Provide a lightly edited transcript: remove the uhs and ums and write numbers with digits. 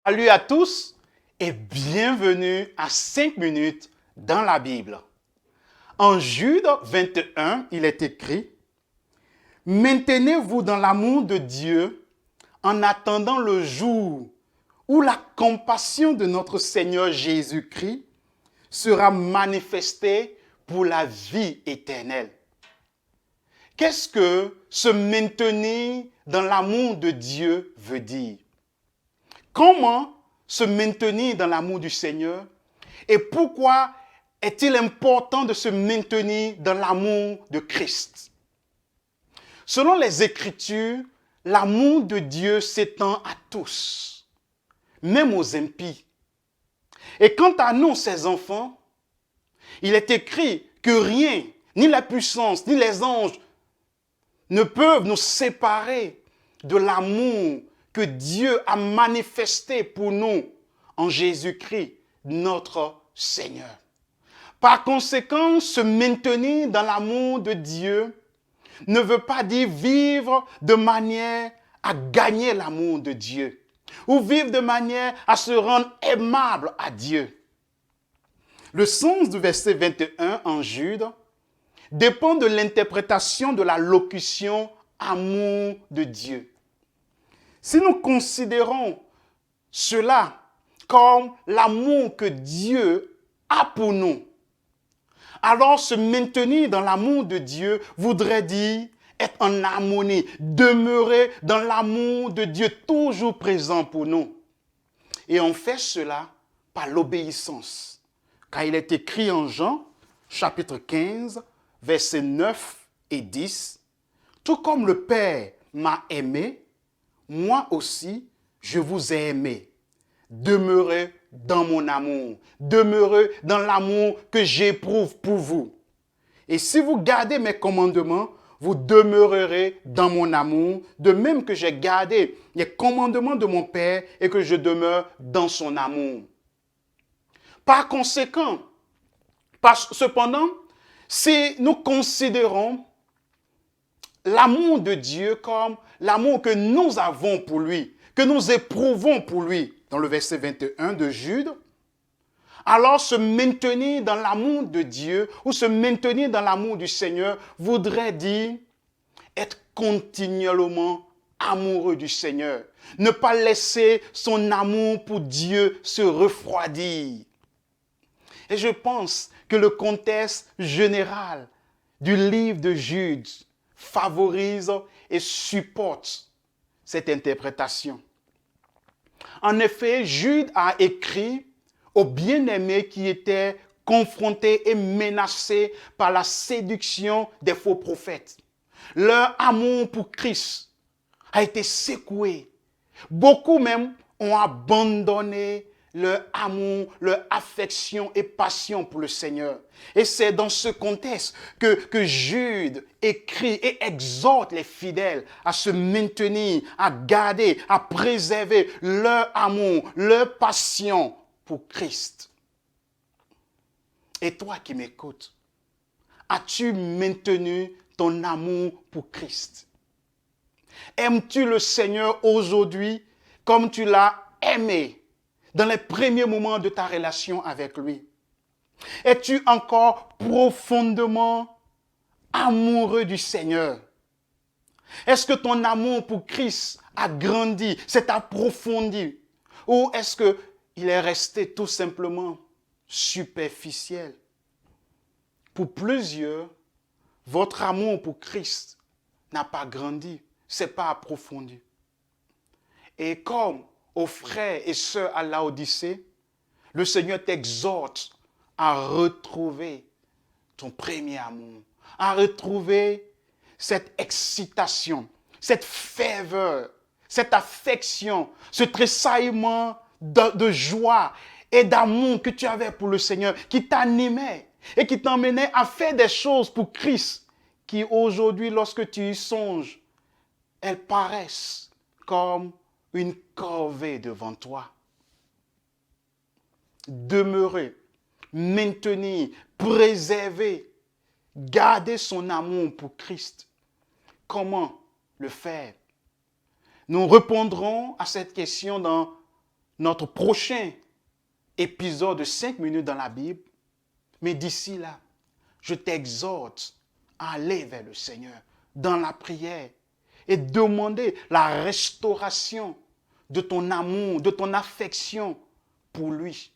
Salut à tous et bienvenue à 5 minutes dans la Bible. En Jude 21, il est écrit « Maintenez-vous dans l'amour de Dieu en attendant le jour où la compassion de notre Seigneur Jésus-Christ sera manifestée pour la vie éternelle. » Qu'est-ce que se maintenir dans l'amour de Dieu veut dire? Comment se maintenir dans l'amour du Seigneur? Et pourquoi est-il important de se maintenir dans l'amour de Christ? Selon les Écritures, l'amour de Dieu s'étend à tous, même aux impies. Et quant à nous, ses enfants, il est écrit que rien, ni la puissance, ni les anges, ne peuvent nous séparer de l'amour que Dieu a manifesté pour nous en Jésus-Christ, notre Seigneur. Par conséquent, se maintenir dans l'amour de Dieu ne veut pas dire vivre de manière à gagner l'amour de Dieu ou vivre de manière à se rendre aimable à Dieu. Le sens du verset 21 en Jude dépend de l'interprétation de la locution « amour de Dieu ». Si nous considérons cela comme l'amour que Dieu a pour nous, alors se maintenir dans l'amour de Dieu voudrait dire être en harmonie, demeurer dans l'amour de Dieu toujours présent pour nous. Et on fait cela par l'obéissance. Car il est écrit en Jean, chapitre 15, versets 9 et 10, « Tout comme le Père m'a aimé, moi aussi, je vous ai aimé. Demeurez dans mon amour. Demeurez dans l'amour que j'éprouve pour vous. Et si vous gardez mes commandements, vous demeurerez dans mon amour, de même que j'ai gardé les commandements de mon Père et que je demeure dans son amour. » Par conséquent, cependant, si nous considérons l'amour de Dieu comme l'amour que nous avons pour lui, que nous éprouvons pour lui, dans le verset 21 de Jude, alors se maintenir dans l'amour de Dieu ou se maintenir dans l'amour du Seigneur voudrait dire être continuellement amoureux du Seigneur. Ne pas laisser son amour pour Dieu se refroidir. Et je pense que le contexte général du livre de Jude favorise et supporte cette interprétation. En effet, Jude a écrit aux bien-aimés qui étaient confrontés et menacés par la séduction des faux prophètes. Leur amour pour Christ a été secoué. Beaucoup même ont abandonné leur amour, leur affection et passion pour le Seigneur. Et c'est dans ce contexte que Jude écrit et exhorte les fidèles à se maintenir, à garder, à préserver leur amour, leur passion pour Christ. Et toi qui m'écoutes, as-tu maintenu ton amour pour Christ? Aimes-tu le Seigneur aujourd'hui comme tu l'as aimé dans les premiers moments de ta relation avec lui? Es-tu encore profondément amoureux du Seigneur? Est-ce que ton amour pour Christ a grandi, s'est approfondi? Ou est-ce qu'il est resté tout simplement superficiel? Pour plusieurs, votre amour pour Christ n'a pas grandi, c'est pas approfondi. Et comme aux frères et sœurs à Laodicée, le Seigneur t'exhorte à retrouver ton premier amour, à retrouver cette excitation, cette ferveur, cette affection, ce tressaillement de joie et d'amour que tu avais pour le Seigneur, qui t'animait et qui t'emmenait à faire des choses pour Christ, qui aujourd'hui, lorsque tu y songes, elles paraissent comme une corvée devant toi. Demeurer, maintenir, préserver, garder son amour pour Christ. Comment le faire? Nous répondrons à cette question dans notre prochain épisode de 5 minutes dans la Bible. Mais d'ici là, je t'exhorte à aller vers le Seigneur dans la prière et demander la restauration de ton amour, de ton affection pour lui.